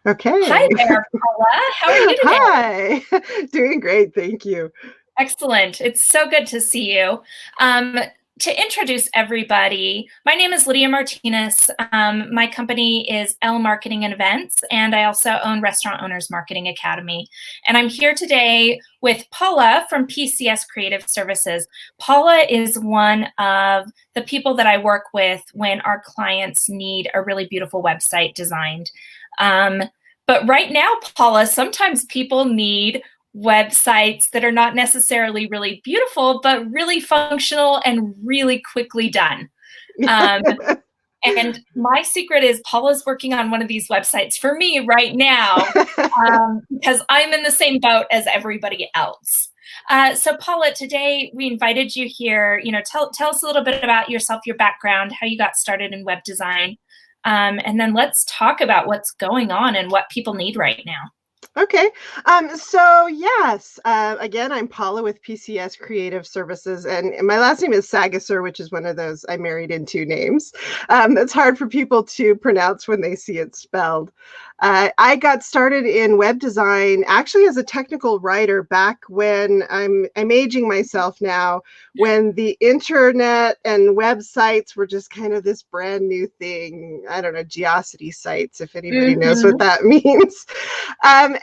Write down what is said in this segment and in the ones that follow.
Hi Okay. there, Paula. How are you today? Hi. Doing great, thank you. Excellent. It's so good to see you. Um, to introduce everybody, my name is Lydia Martinez. My company is L Marketing and Events, and I also own Restaurant Owners Marketing Academy. And I'm here today with Paula from PCS Creative Services. Paula is one of the people that I work with when our clients need a really beautiful website designed. Um, but right now, Paula, sometimes people need websites that are not necessarily really beautiful, but really functional and really quickly done. Um, and my secret is Paula's working on one of these websites for me right now because I'm in the same boat as everybody else. So Paula, today we invited you here. Tell us a little bit about yourself, your background, how you got started in web design, and then let's talk about what's going on and what people need right now. Okay. So yes, again, I'm Paula with PCS Creative Services, and my last name is Sageser, which is one of those I married in two names. That's hard for people to pronounce when they see it spelled. I got started in web design actually as a technical writer back when I'm aging myself now, when the internet and websites were just kind of this brand new thing. I don't know, Geocity sites, if anybody knows what Mhm. that means.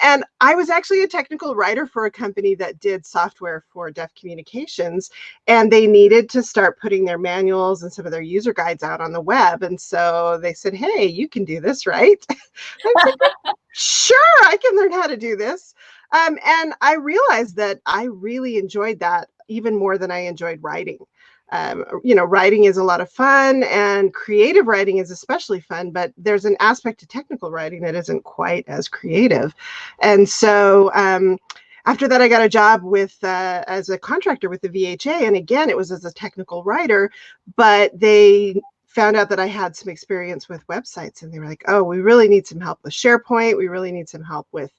And I was actually a technical writer for a company that did software for deaf communications, and they needed to start putting their manuals and some of their user guides out on the web. And so they said, "Hey, you can do this, right?" I said, "Sure, I can learn how to do this." And I realized that I really enjoyed that even more than I enjoyed writing. Writing is a lot of fun, and creative writing is especially fun, but there's an aspect to technical writing that isn't quite as creative. And so after that, I got a job with as a contractor with the VHA, and again, it was as a technical writer, but they found out that I had some experience with websites, and they were like, "Oh, we really need some help with SharePoint. We really need some help with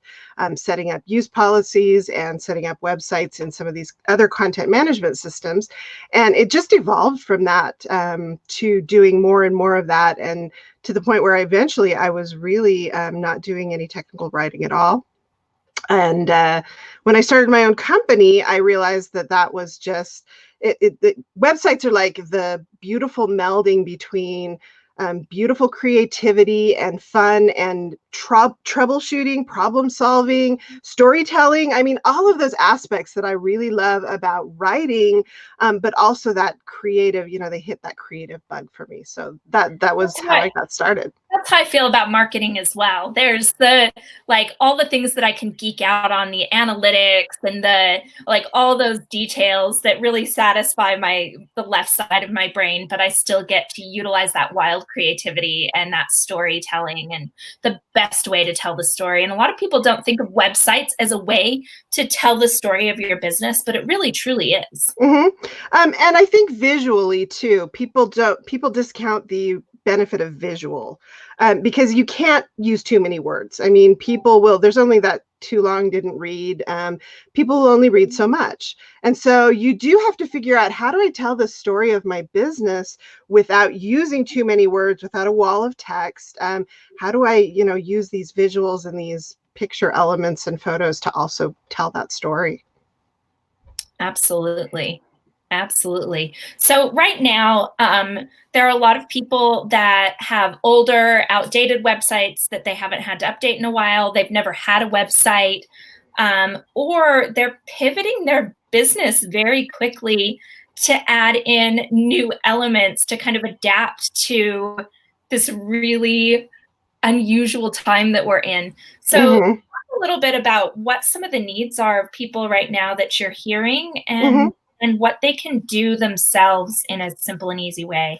setting up use policies and setting up websites in some of these other content management systems." And it just evolved from that to doing more and more of that, and to the point where eventually I was really not doing any technical writing at all. And when I started my own company, I realized that that was just the websites are like the beautiful melding between beautiful creativity and fun and troubleshooting, problem solving, storytelling. I mean, all of those aspects that I really love about writing, but also that creative. They hit that creative bug for me. So that was That's how right. I got started. That's how I feel about marketing as well. There's all the things that I can geek out on, the analytics and all those details that really satisfy the left side of my brain, but I still get to utilize that wild creativity and that storytelling and the best way to tell the story. And a lot of people don't think of websites as a way to tell the story of your business, but it really truly is. hmm and I think visually too, people discount the benefit of visual because you can't use too many words. I mean, people will. There's only that too long didn't read. People will only read so much, and so you do have to figure out, how do I tell the story of my business without using too many words, without a wall of text? How do I, use these visuals and these picture elements and photos to also tell that story? Absolutely. Absolutely. So right now, there are a lot of people that have older, outdated websites that they haven't had to update in a while. They've never had a website, or they're pivoting their business very quickly to add in new elements to kind of adapt to this really unusual time that we're in. So hmm talk a little bit about what some of the needs are of people right now that you're hearing hmm and what they can do themselves in a simple and easy way.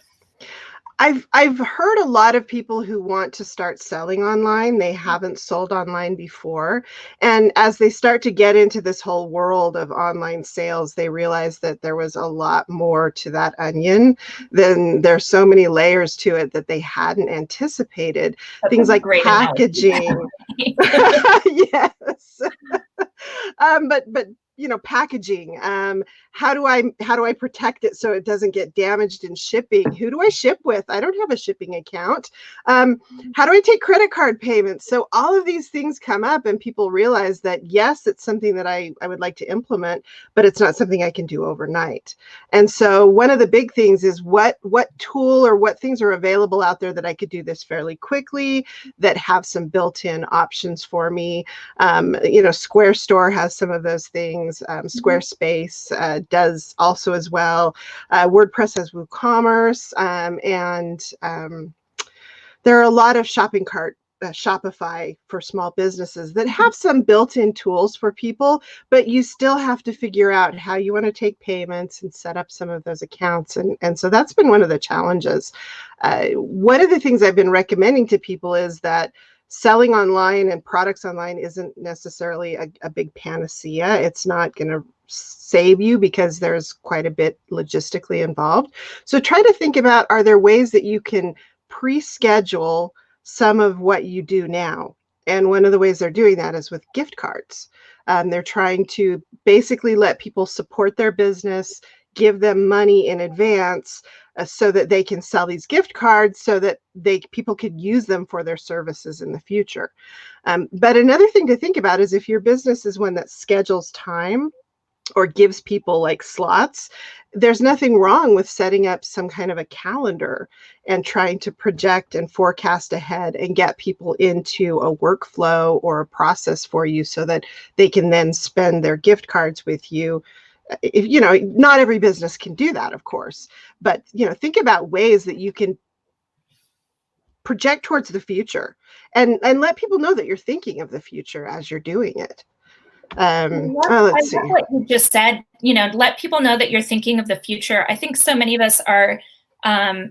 I've heard a lot of people who want to start selling online. They haven't sold online before. And as they start to get into this whole world of online sales, they realize that there was a lot more to that onion. Than There's so many layers to it that they hadn't anticipated. That's a Things like great analogy. packaging. Yes. But packaging. How do I protect it so it doesn't get damaged in shipping? Who do I ship with? I don't have a shipping account. How do I take credit card payments? So all of these things come up, and people realize that yes, it's something that I would like to implement, but it's not something I can do overnight. And so one of the big things is what tool or what things are available out there that I could do this fairly quickly, that have some built-in options for me. Square Store has some of those things. Squarespace does also as well. WordPress has WooCommerce, and there are a lot of shopping cart Shopify for small businesses that have some built-in tools for people, but you still have to figure out how you want to take payments and set up some of those accounts. And so that's been one of the challenges. One of the things I've been recommending to people is that selling online and products online isn't necessarily a big panacea. It's not going to save you because there's quite a bit logistically involved. So try to think about, are there ways that you can pre-schedule some of what you do now? And one of the ways they're doing that is with gift cards. They're trying to basically let people support their business, give them money in advance, so that they can sell these gift cards so that people could use them for their services in the future. But another thing to think about is if your business is one that schedules time or gives people like slots, there's nothing wrong with setting up some kind of a calendar and trying to project and forecast ahead and get people into a workflow or a process for you so that they can then spend their gift cards with you. If not every business can do that, of course, but think about ways that you can project towards the future and let people know that you're thinking of the future as you're doing it. I love what you just said. Let people know that you're thinking of the future. I think so many of us are,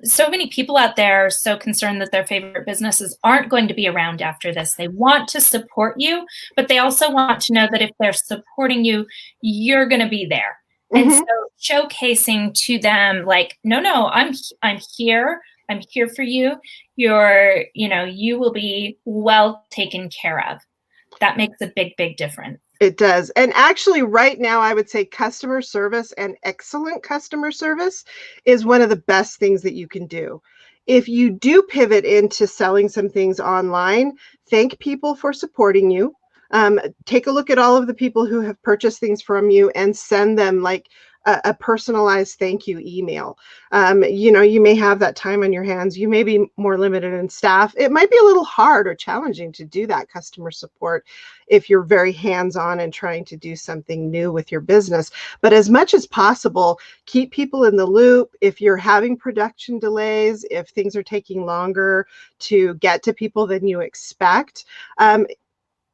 so many people out there are so concerned that their favorite businesses aren't going to be around after this. They want to support you, but they also want to know that if they're supporting you, you're going to be there. Mm-hmm. And so showcasing to them, like, no, I'm here. I'm here for you. You will be well taken care of. That makes a big, big difference. It does. And actually right now, I would say customer service and excellent customer service is one of the best things that you can do. If you do pivot into selling some things online, thank people for supporting you. Take a look at all of the people who have purchased things from you and send them like a personalized thank you email. You may have that time on your hands. You may be more limited in staff. It might be a little hard or challenging to do that customer support if you're very hands-on and trying to do something new with your business. But as much as possible, keep people in the loop. If you're having production delays, if things are taking longer to get to people than you expect,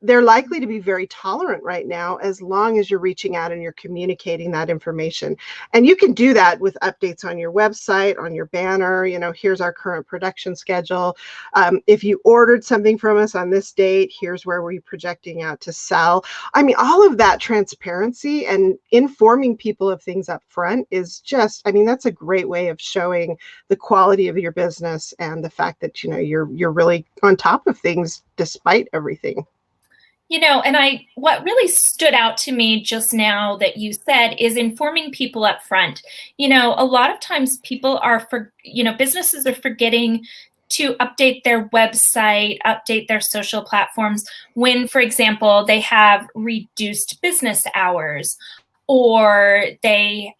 they're likely to be very tolerant right now, as long as you're reaching out and you're communicating that information. And you can do that with updates on your website, on your banner. Here's our current production schedule. If you ordered something from us on this date, here's where we're projecting out to sell. I mean, all of that transparency and informing people of things up front is just, that's a great way of showing the quality of your business and the fact that, you're really on top of things despite everything. And what really stood out to me just now that you said is informing people up front. A lot of times people businesses are forgetting to update their website, update their social platforms when, for example, they have reduced business hours, or they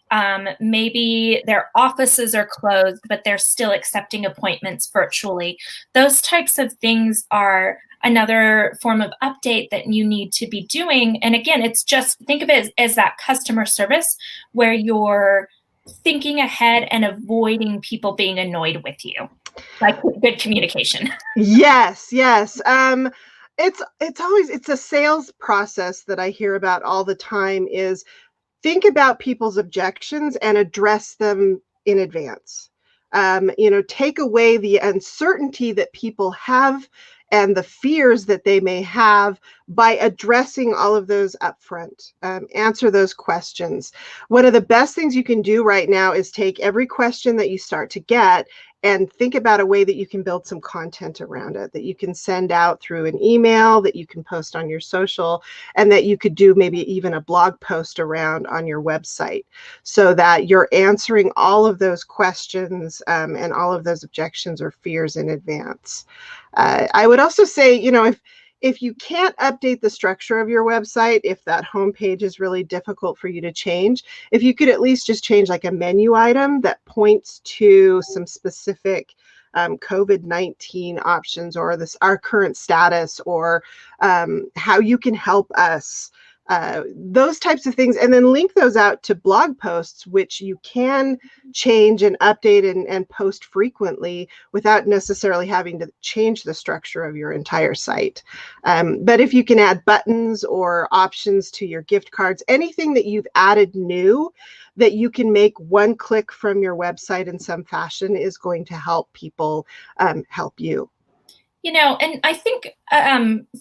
maybe their offices are closed, but they're still accepting appointments virtually. Those types of things are another form of update that you need to be doing. And again, it's just, think of it as that customer service where you're thinking ahead and avoiding people being annoyed with you, like good communication. Yes. It's a sales process that I hear about all the time is think about people's objections and address them in advance. Take away the uncertainty that people have and the fears that they may have by addressing all of those up front. Answer those questions. One of the best things you can do right now is take every question that you start to get and think about a way that you can build some content around it, that you can send out through an email, that you can post on your social, and that you could do maybe even a blog post around on your website, so that you're answering all of those questions and all of those objections or fears in advance. I would also say, if you can't update the structure of your website, if that homepage is really difficult for you to change, if you could at least just change like a menu item that points to some specific COVID-19 options, or our current status, or how you can help us, those types of things, and then link those out to blog posts, which you can change and update and post frequently without necessarily having to change the structure of your entire site. But if you can add buttons or options to your gift cards, anything that you've added new that you can make one click from your website in some fashion is going to help people help you. And I think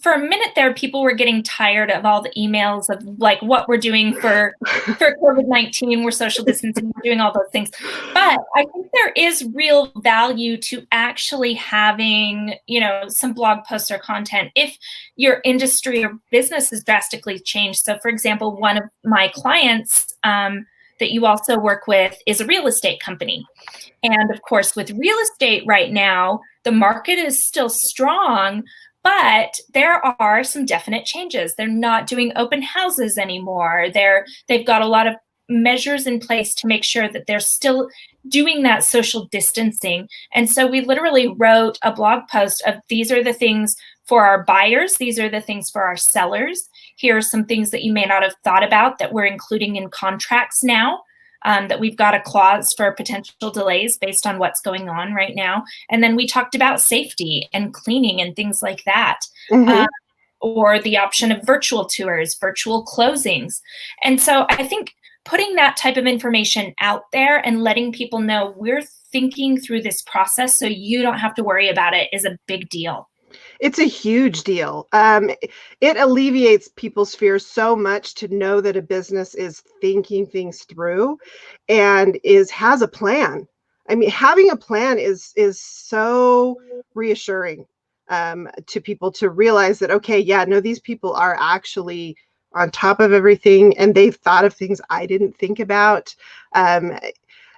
for a minute there, people were getting tired of all the emails of like what we're doing for COVID-19, we're social distancing, we're doing all those things. But I think there is real value to actually having, some blog posts or content if your industry or business has drastically changed. So for example, one of my clients that you also work with is a real estate company. And of course, with real estate right now, the market is still strong, but there are some definite changes. They're not doing open houses anymore. They've got a lot of measures in place to make sure that they're still doing that social distancing. And so we literally wrote a blog post of, these are the things for our buyers, these are the things for our sellers. Here are some things that you may not have thought about that we're including in contracts now. That we've got a clause for potential delays based on what's going on right now. And then we talked about safety and cleaning and things like that. Mm-hmm. Or the option of virtual tours, virtual closings. And so I think putting that type of information out there and letting people know we're thinking through this process so you don't have to worry about it is a big deal. It's a huge deal. It alleviates people's fears so much to know that a business is thinking things through and has a plan. I mean, having a plan is so reassuring to people, to realize that, okay, yeah, no, these people are actually on top of everything and they've thought of things I didn't think about.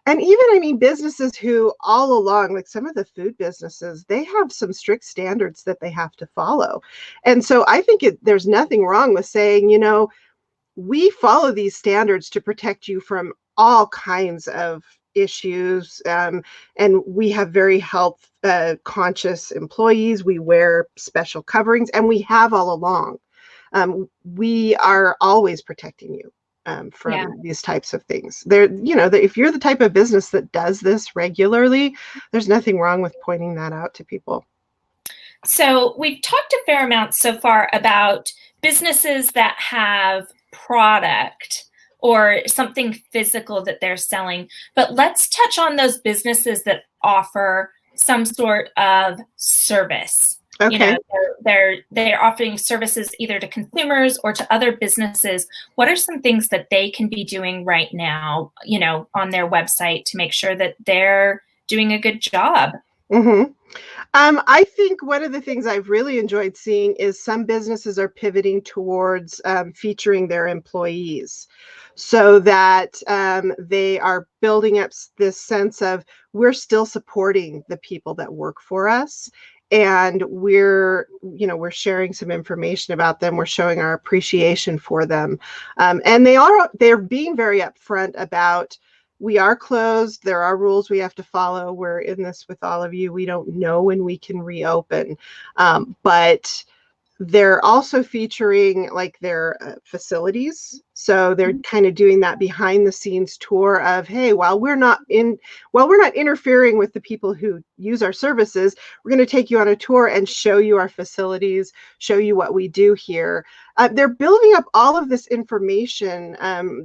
And even, businesses who all along, like some of the food businesses, they have some strict standards that they have to follow. And so I think there's nothing wrong with saying, we follow these standards to protect you from all kinds of issues. And we have very health conscious employees. We wear special coverings, and we have all along. We are always protecting you from these types of things. If you're the type of business that does this regularly, there's nothing wrong with pointing that out to people. So we've talked a fair amount so far about businesses that have product or something physical that they're selling, but let's touch on those businesses that offer some sort of service. Okay. They're offering services either to consumers or to other businesses. What are some things that they can be doing right now, on their website to make sure that they're doing a good job? Mm-hmm. I think one of the things I've really enjoyed seeing is some businesses are pivoting towards featuring their employees, so that they are building up this sense of, we're still supporting the people that work for us. And we're sharing some information about them. We're showing our appreciation for them. And they're being very upfront about, we are closed. There are rules we have to follow. We're in this with all of you. We don't know when we can reopen. But they're also featuring like their facilities. So they're kind of doing that behind the scenes tour of, hey, while we're not interfering with the people who use our services, we're going to take you on a tour and show you our facilities, show you what we do here. They're building up all of this information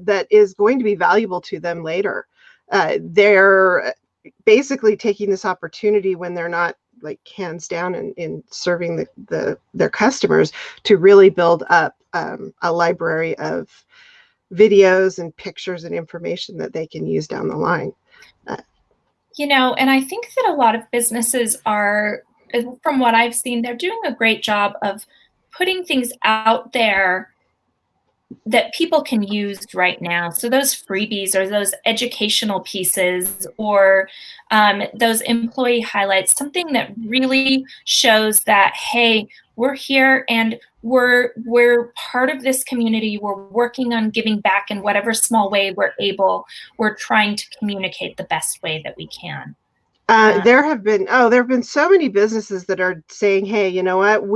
that is going to be valuable to them later. They're basically taking this opportunity when they're not like hands down in serving their customers to really build up a library of videos and pictures and information that they can use down the line. And I think that a lot of businesses are, from what I've seen, they're doing a great job of putting things out there that people can use right now. So those freebies or those educational pieces or those employee highlights, something that really shows that, hey, we're here and we're part of this community. We're working on giving back in whatever small way we're able. We're trying to communicate the best way that we can. There have been so many businesses that are saying, hey, you know what,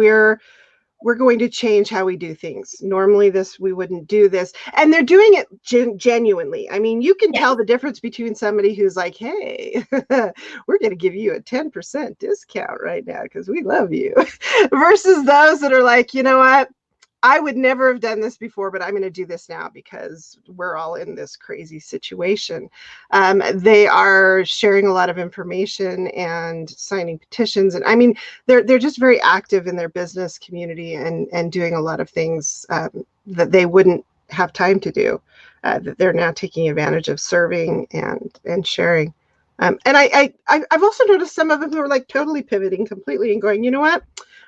we're going to change how we do things. Normally we wouldn't do this. And they're doing it genuinely. I mean, you can tell the difference between somebody who's like, hey, we're going to give you a 10% discount right now because we love you, versus those that are like, you know what, I would never have done this before, but I'm going to do this now because we're all in this crazy situation. They are sharing a lot of information and signing petitions. And I mean, they're just very active in their business community and doing a lot of things that they wouldn't have time to do, that they're now taking advantage of serving and sharing. And I've also noticed some of them who are like totally pivoting completely and going, you know what?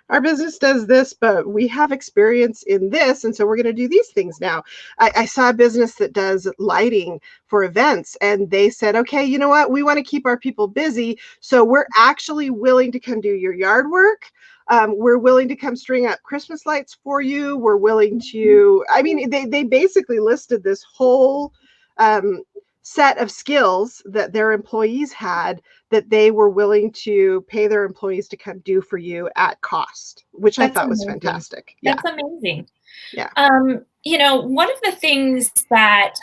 Our business does this, but we have experience in this, and so we're going to do these things now. I saw a business that does lighting for events, and they said, okay, you know what? We want to keep our people busy, so we're actually willing to come do your yard work. We're willing to come string up Christmas lights for you. We're willing to, I mean, they basically listed this whole set of skills that their employees had that they were willing to pay their employees to come do for you at cost, which I thought was fantastic. That's amazing. Yeah. One of the things that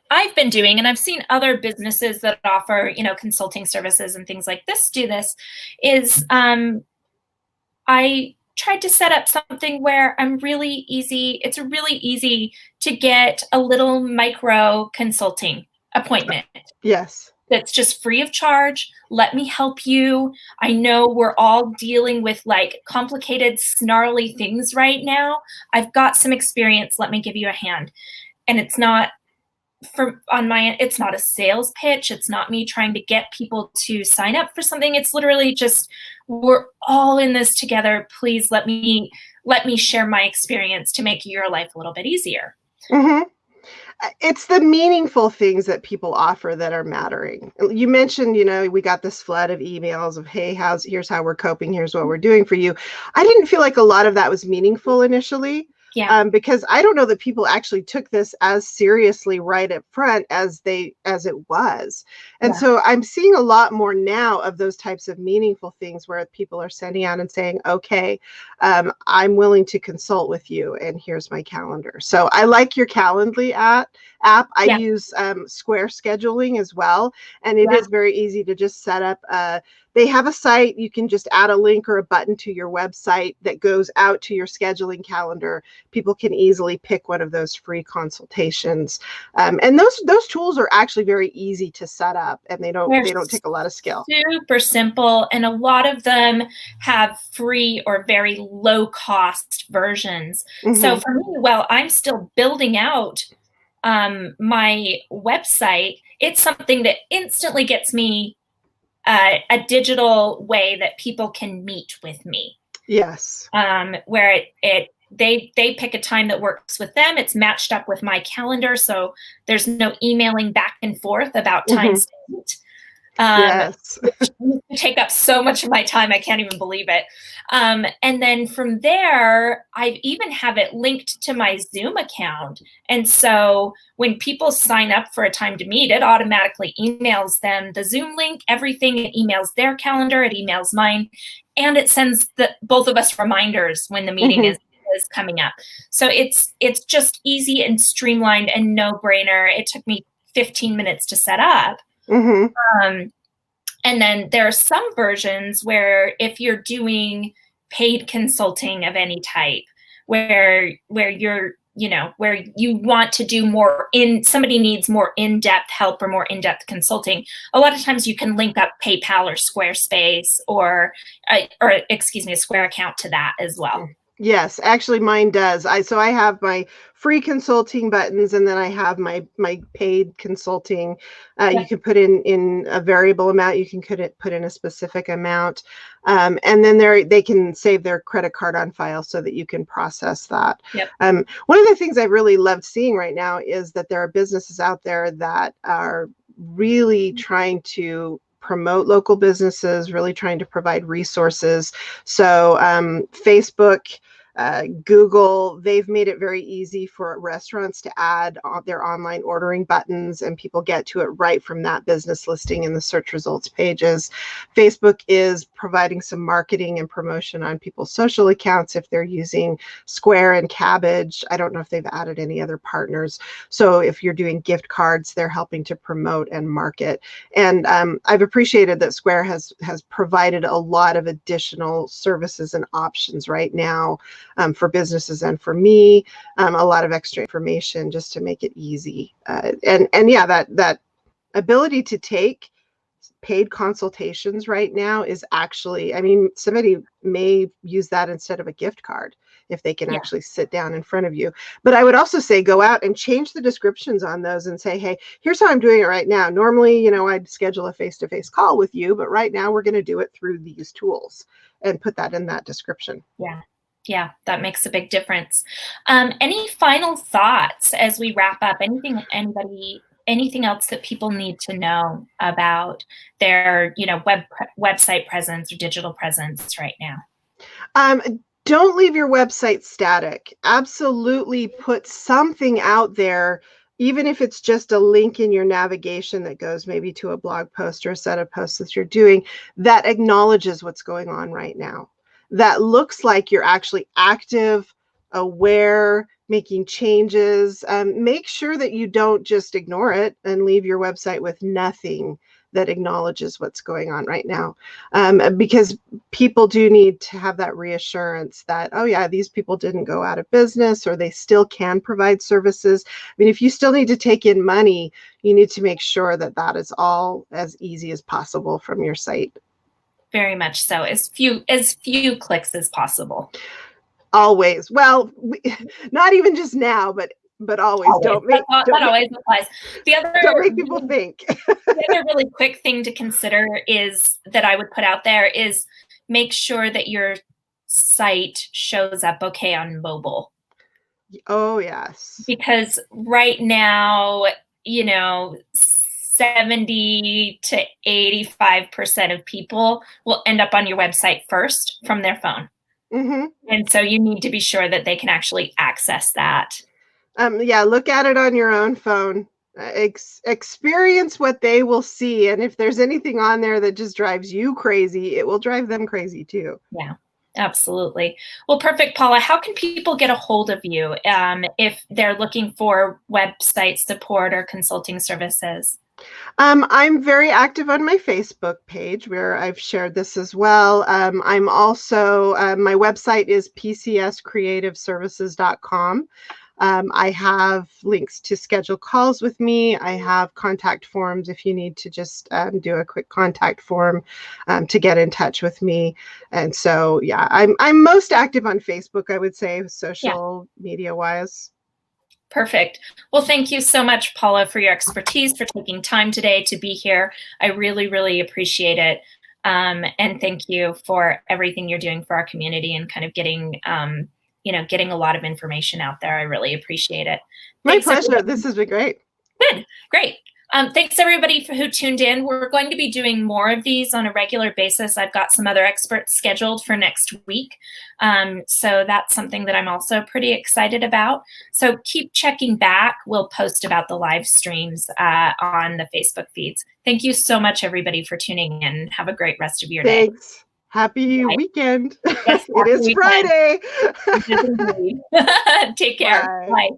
I've been doing, and I've seen other businesses that offer, consulting services and things like this do this, is I tried to set up something where it's really easy to get a little micro consulting appointment. Yes. That's just free of charge. Let me help you. I know we're all dealing with like complicated, snarly things right now. I've got some experience. Let me give you a hand. And it's not it's not a sales pitch. It's not me trying to get people to sign up for something. It's literally just, we're all in this together. Please let me share my experience to make your life a little bit easier. Mm-hmm. It's the meaningful things that people offer that are mattering. You mentioned, we got this flood of emails of, hey, here's how we're coping. Here's what we're doing for you. I didn't feel like a lot of that was meaningful initially. Yeah. Because I don't know that people actually took this as seriously right up front as it was. And so I'm seeing a lot more now of those types of meaningful things where people are sending out and saying, okay, I'm willing to consult with you and here's my calendar. So I like your Calendly app. I use Square scheduling as well. And it is very easy to just set up they have a site. You can just add a link or a button to your website that goes out to your scheduling calendar. People can easily pick one of those free consultations. And those tools are actually very easy to set up, and they don't take a lot of skill. Super simple. And a lot of them have free or very low cost versions. Mm-hmm. So for me, while I'm still building out my website, it's something that instantly gets me a digital way that people can meet with me. Yes. Where they pick a time that works with them. It's matched up with my calendar, so there's no emailing back and forth about times to meet. Yes. Which take up so much of my time, I can't even believe it. And then from there, I even have it linked to my Zoom account. And so when people sign up for a time to meet, it automatically emails them the Zoom link, everything. It emails their calendar, it emails mine, and it sends both of us reminders when the meeting is coming up. So it's just easy and streamlined and no-brainer. It took me 15 minutes to set up. Mm-hmm. And then there are some versions where if you're doing paid consulting of any type, where you're where you want to do somebody needs more in-depth help or more in-depth consulting, a lot of times you can link up PayPal or Squarespace or excuse me, a Square account to that as well. Yes, actually mine does. So I have my free consulting buttons, and then I have my paid consulting. You can put in a variable amount. You can put in a specific amount, and then they can save their credit card on file so that you can process that. Yep. One of the things I've really loved seeing right now is that there are businesses out there that are really trying to promote local businesses, really trying to provide resources. So Facebook, Google, they've made it very easy for restaurants to add their online ordering buttons, and people get to it right from that business listing in the search results pages. Facebook is providing some marketing and promotion on people's social accounts if they're using Square and Cabbage. I don't know if they've added any other partners. So if you're doing gift cards, they're helping to promote and market. And I've appreciated that Square has provided a lot of additional services and options right now for businesses and for me, a lot of extra information just to make it easy. And yeah, that ability to take paid consultations right now is actually, I mean, somebody may use that instead of a gift card if they can actually sit down in front of you. But I would also say go out and change the descriptions on those and say, hey, here's how I'm doing it right now. Normally, I'd schedule a face-to-face call with you, but right now we're going to do it through these tools, and put that in that description. Yeah, that makes a big difference. Any final thoughts as we wrap up? Anything else that people need to know about their, website presence or digital presence right now? Don't leave your website static. Absolutely put something out there, even if it's just a link in your navigation that goes maybe to a blog post or a set of posts that you're doing that acknowledges what's going on right now. That looks like you're actually active, aware, making changes. Make sure that you don't just ignore it and leave your website with nothing that acknowledges what's going on right now. Because people do need to have that reassurance that, oh yeah, these people didn't go out of business, or they still can provide services. I mean, if you still need to take in money, you need to make sure that that is all as easy as possible from your site. Very much so. As few clicks as possible. Always. Well, not even just now, but always. That always applies. Don't make people think. The other really quick thing to consider is that I would put out there is make sure that your site shows up okay on mobile. Oh, yes. Because right now, 70 to 85% of people will end up on your website first from their phone. Mm-hmm. And so you need to be sure that they can actually access that. Look at it on your own phone. Experience what they will see. And if there's anything on there that just drives you crazy, it will drive them crazy too. Yeah, absolutely. Well, perfect, Paula. How can people get a hold of you if they're looking for website support or consulting services? I'm very active on my Facebook page where I've shared this as well. I'm also, my website is PCSCreativeServices.com. I have links to schedule calls with me. I have contact forms if you need to just do a quick contact form to get in touch with me. And so, yeah, I'm most active on Facebook, I would say, social media wise. Perfect. Well, thank you so much, Paula, for your expertise, for taking time today to be here. I really, really appreciate it. And thank you for everything you're doing for our community and kind of getting, getting a lot of information out there. I really appreciate it. My pleasure. This has been great. Good. Great. Thanks everybody who tuned in. We're going to be doing more of these on a regular basis. I've got some other experts scheduled for next week. So that's something that I'm also pretty excited about. So keep checking back. We'll post about the live streams on the Facebook feeds. Thank you so much, everybody, for tuning in. Have a great rest of your day. Thanks. Happy weekend. Yes, it is weekend. Friday. Take care. Bye. Bye.